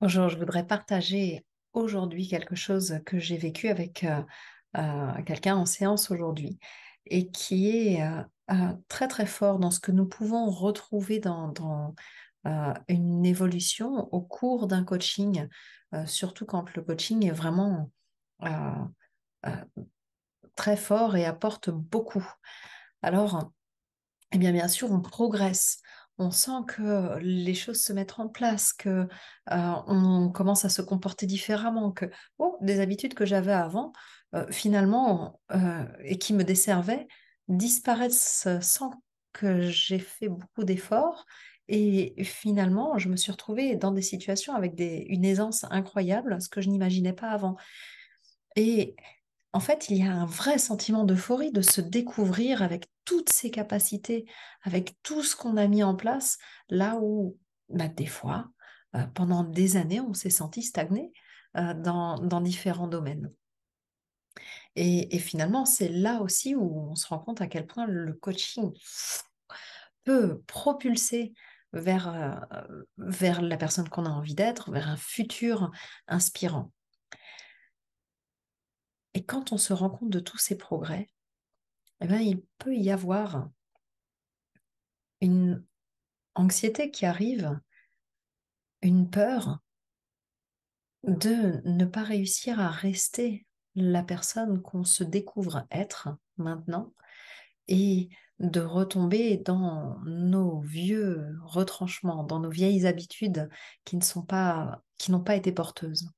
Bonjour, je voudrais partager aujourd'hui quelque chose que j'ai vécu avec quelqu'un en séance aujourd'hui et qui est très très fort dans ce que nous pouvons retrouver dans une évolution au cours d'un coaching, surtout quand le coaching est vraiment euh, euh, très fort et apporte beaucoup. Alors, eh bien sûr, on progresse. On sent que les choses se mettent en place, que on commence à se comporter différemment, que des habitudes que j'avais avant, finalement, et qui me desservaient, disparaissent sans que j'ai fait beaucoup d'efforts. Et finalement, je me suis retrouvée dans des situations avec une aisance incroyable, ce que je n'imaginais pas avant. Et en fait, il y a un vrai sentiment d'euphorie de se découvrir avec toutes ses capacités, avec tout ce qu'on a mis en place, là où, des fois, pendant des années, on s'est senti stagné dans différents domaines. Et finalement, c'est là aussi où on se rend compte à quel point le coaching peut propulser vers la personne qu'on a envie d'être, vers un futur inspirant. Et quand on se rend compte de tous ces progrès, eh bien, il peut y avoir une anxiété qui arrive, une peur de ne pas réussir à rester la personne qu'on se découvre être maintenant et de retomber dans nos vieux retranchements, dans nos vieilles habitudes qui n'ont pas été porteuses.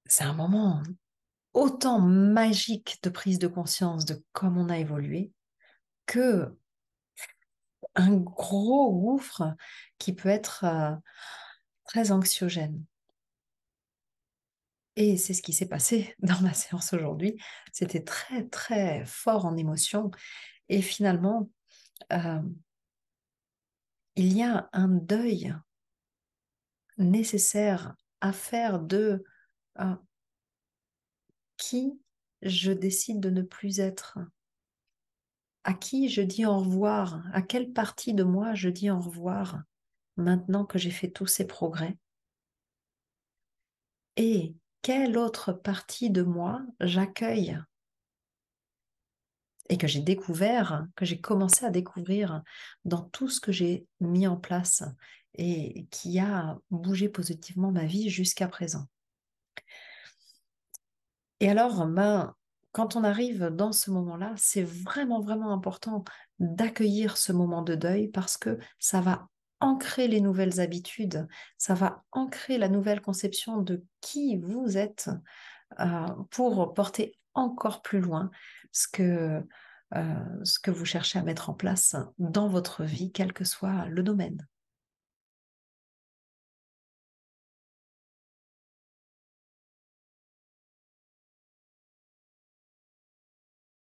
C'est un moment autant magique de prise de conscience de comment on a évolué que un gros gouffre qui peut être très anxiogène. Et c'est ce qui s'est passé dans ma séance aujourd'hui. C'était très, très fort en émotion. Et finalement, euh, il y a un deuil nécessaire à faire de euh, qui je décide de ne plus être, à qui je dis au revoir, à quelle partie de moi je dis au revoir maintenant que j'ai fait tous ces progrès, et quelle autre partie de moi j'accueille et que j'ai découvert, que j'ai commencé à découvrir dans tout ce que j'ai mis en place et qui a bougé positivement ma vie jusqu'à présent. Et alors, quand on arrive dans ce moment-là, c'est vraiment, vraiment important d'accueillir ce moment de deuil parce que ça va ancrer les nouvelles habitudes, ça va ancrer la nouvelle conception de qui vous êtes pour porter encore plus loin ce ce que vous cherchez à mettre en place dans votre vie, quel que soit le domaine.